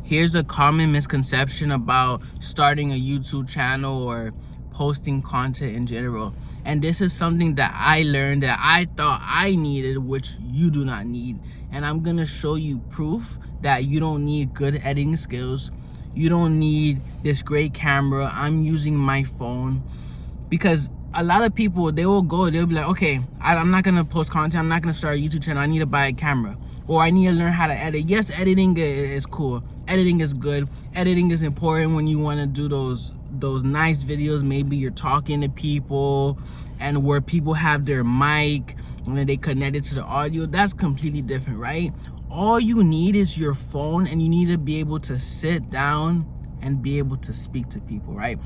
Here's a common misconception about starting a YouTube channel or posting content in general. And this is something that I learned that I thought I needed, which you do not need. And I'm gonna show you proof that you don't need good editing skills. You don't need this great camera. I'm using my phone because a lot of people, they'll be like, okay, I'm not gonna post content, I'm not gonna start a YouTube channel, I need to buy a camera, or I need to learn how to edit. Yes, editing is cool, editing is good, editing is important when you want to do those nice videos. Maybe you're talking to people and where people have their mic and then they connect it to the audio. That's completely different, right? All you need is your phone, and you need to be able to sit down and be able to speak to people, right?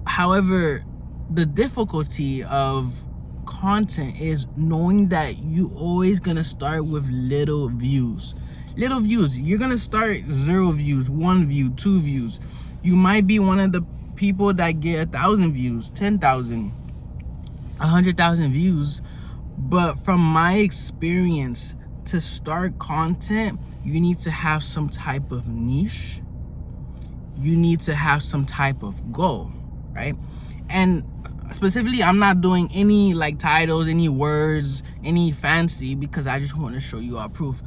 However, the difficulty of content is knowing that you always gonna start with little views. You're gonna start 0 views, 1 view, 2 views. You might be one of the people that get 1,000 views, 10,000, 100,000 views. But from my experience, to start content, you need to have some type of niche. You need to have some type of goal, right? And specifically, I'm not doing any like titles, any words, any fancy, because I just want to show you all proof.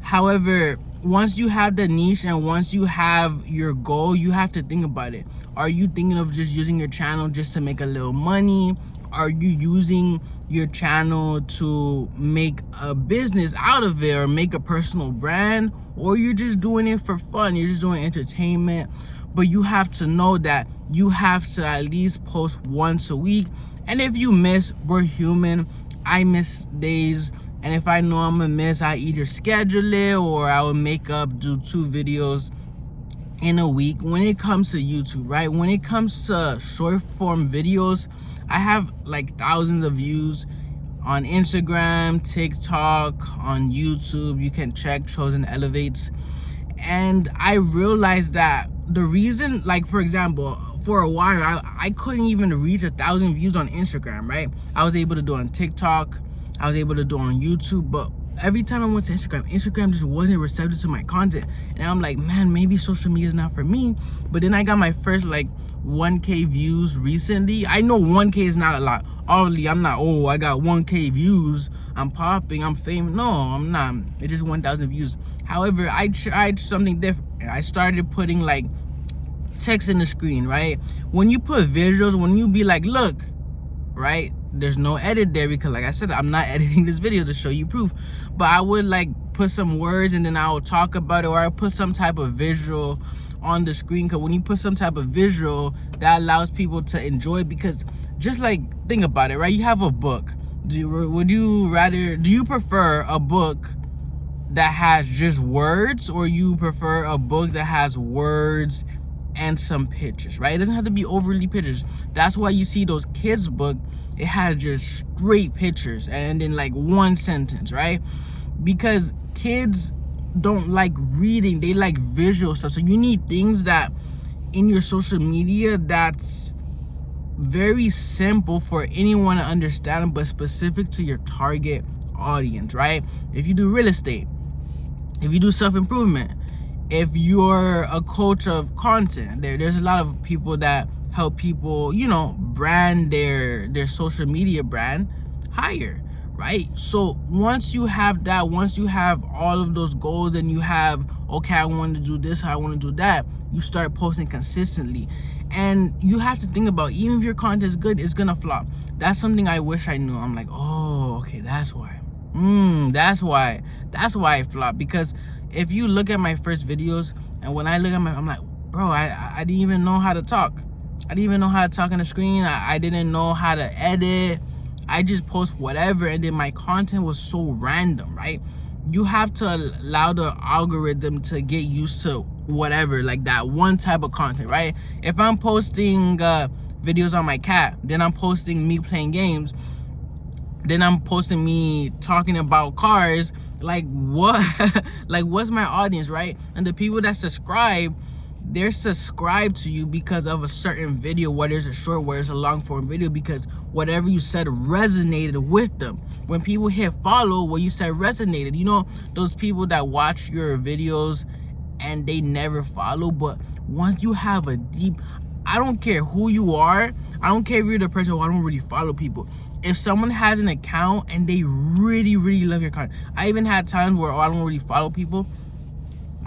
However, once you have the niche and once you have your goal, you have to think about it. Are you thinking of just using your channel just to make a little money? Are you using your channel to make a business out of it or make a personal brand? Or you're just doing it for fun, you're just doing entertainment? But you have to know that you have to at least post once a week. And if you miss, we're human. I miss days. And if I know I'm gonna miss, I either schedule it or I will make up, do 2 videos in a week. When it comes to YouTube, right? When it comes to short form videos, I have like thousands of views on Instagram, TikTok, on YouTube. You can check Chosen Elevates. And I realized that the reason, like for example, for a while, I couldn't even reach 1,000 views on Instagram, right? I was able to do it on TikTok, I was able to do it on YouTube, but every time I went to Instagram just wasn't receptive to my content. And I'm like, man, maybe social media is not for me. But then I got my first like 1K views recently. I know 1K is not a lot. Obviously, I'm not, oh, I got 1K views, I'm popping, I'm famous. No, I'm not. It's just 1,000 views. However, I tried something different. I started putting like text in the screen, right? When you put visuals, when you be like, look, right? There's no edit there because like I said, I'm not editing this video to show you proof. But I would like put some words and then I will talk about it, or I put some type of visual on the screen. Because when you put some type of visual, that allows people to enjoy it. Because just like think about it, right? You have a book. Do you prefer a book that has just words, or you prefer a book that has words and some pictures, right? It doesn't have to be overly pictures. That's why you see those kids book, it has just straight pictures and then like one sentence, right? Because kids don't like reading, they like visual stuff. So you need things that in your social media that's very simple for anyone to understand, but specific to your target audience, right? If you do real estate, if you do self-improvement, if you're a coach of content, there's a lot of people that help people, brand their social media brand higher, right? So once you have that, once you have all of those goals and you have, okay, I want to do this, I want to do that, you start posting consistently. And you have to think about, even if your content is good, it's gonna flop. That's something I wish I knew. I'm like, oh, okay, that's why. That's why I flop. Because if you look at my first videos, and when I look at I'm like, bro, I didn't even know how to talk. I didn't even know how to talk on the screen. I didn't know how to edit. I just post whatever, and then my content was so random, right? You have to allow the algorithm to get used to whatever, like that one type of content, right? If I'm posting videos on my cat, then I'm posting me playing games, then I'm posting me talking about cars, like what? Like what's my audience, right? And the people that subscribe, they're subscribed to you because of a certain video, whether it's a short, whether it's a long form video, because whatever you said resonated with them. When people hit follow, what you said resonated. Those people that watch your videos and they never follow. But once you have a deep, I don't care who you are, I don't care if you're the person who I don't really follow people. If someone has an account and they really, really love your content, I even had times where I don't really follow people,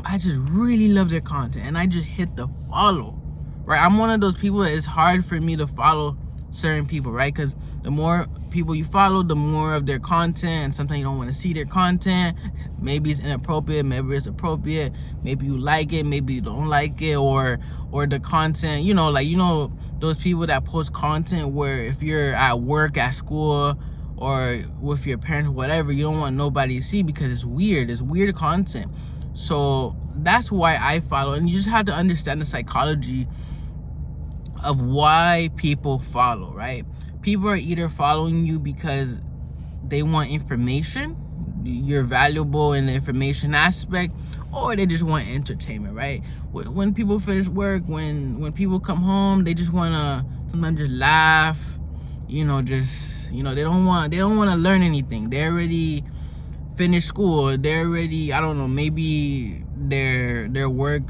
I just really love their content and I just hit the follow, right? I'm one of those people that it's hard for me to follow certain people, right? Because the more people you follow, the more of their content, and sometimes you don't want to see their content. Maybe it's inappropriate, maybe it's appropriate, maybe you like it, maybe you don't like it, or the content, those people that post content where if you're at work, at school, or with your parents, whatever, you don't want nobody to see because it's weird content. So that's why I follow, and you just have to understand the psychology of why people follow, right? People are either following you because they want information, you're valuable in the information aspect, or they just want entertainment, right? When people finish work, when people come home, they just want to sometimes just laugh, they don't want to learn anything. They already finished school, they're already, I don't know, maybe their work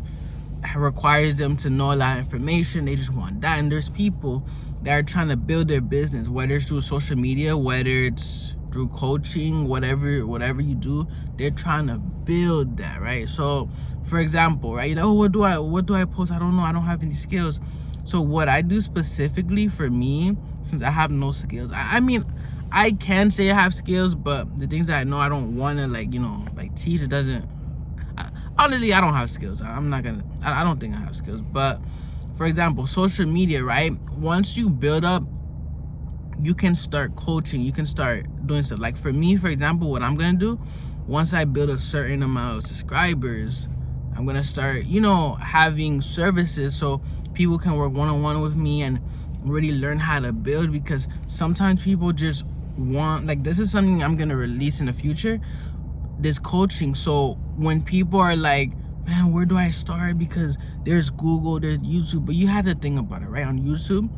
requires them to know a lot of information. They just want that. And there's people that are trying to build their business, whether it's through social media, whether it's through coaching, whatever you do, they're trying to build that, right? So for example, right, what do I post? I don't know, I don't have any skills. So what I do specifically for me, since I have no skills, I mean I can say I have skills, but the things that I know I don't want to teach, it doesn't. Honestly, I don't have skills. I don't think I have skills. But for example, social media, right? Once you build up, you can start coaching. You can start doing stuff. Like for me, for example, what I'm gonna do, once I build a certain amount of subscribers, I'm gonna start, having services so people can work one-on-one with me and really learn how to build. Because sometimes people just want, this is something I'm gonna release in the future, this coaching. So when people are like, man, where do I start? Because there's Google, there's YouTube, but you have to think about it, right? On YouTube,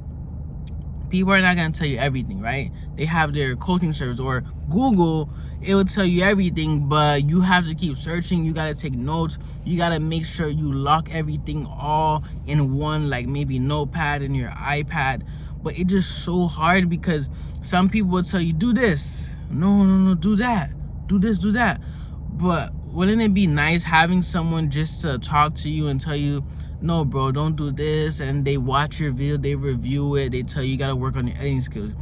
people are not gonna tell you everything, right? They have their coaching service, or Google, it will tell you everything, but you have to keep searching. You gotta take notes. You gotta make sure you lock everything all in one, maybe notepad in your iPad. But it's just so hard because some people will tell you, do this, no, do that, do this, do that. But wouldn't it be nice having someone just to talk to you and tell you, no bro, don't do this, and they watch your video, they review it, they tell you, you gotta work on your editing skills,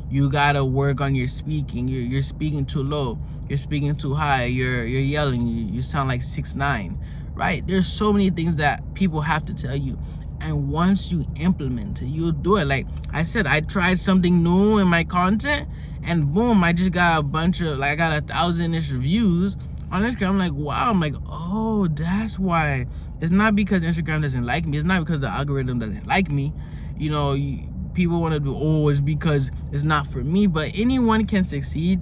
you gotta work on your speaking, you're speaking too low, you're speaking too high, you're yelling, you sound like 6'9", right? There's so many things that people have to tell you, and once you implement it, you'll do it. Like I said, I tried something new in my content, and boom, I just got a bunch of, I got 1,000-ish views on Instagram. I'm like, wow. I'm like, oh, that's why. It's not because Instagram doesn't like me. It's not because the algorithm doesn't like me. People want to do, it's because it's not for me. But anyone can succeed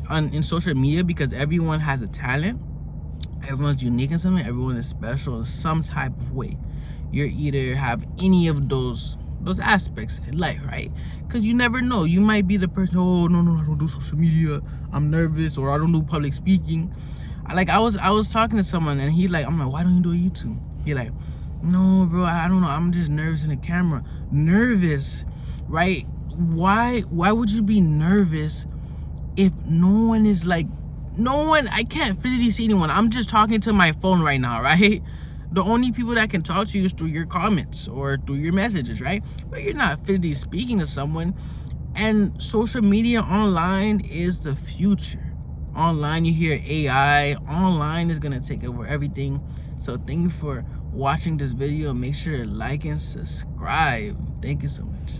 in social media because everyone has a talent. Everyone's unique in something. Everyone is special in some type of way. You either have any of those aspects in life, right? Because you never know. You might be the person, no, I don't do social media, I'm nervous, or I don't do public speaking. I was talking to someone, and I'm like, why don't you do YouTube? He like, no bro, I don't know, I'm just nervous in the camera. Nervous, right? Why would you be nervous if no one is I can't physically see anyone. I'm just talking to my phone right now, right? The only people that can talk to you is through your comments or through your messages, right? But you're not physically speaking to someone. And social media online is the future. Online, you hear AI. Online is gonna take over everything. So thank you for watching this video. Make sure to like and subscribe. Thank you so much.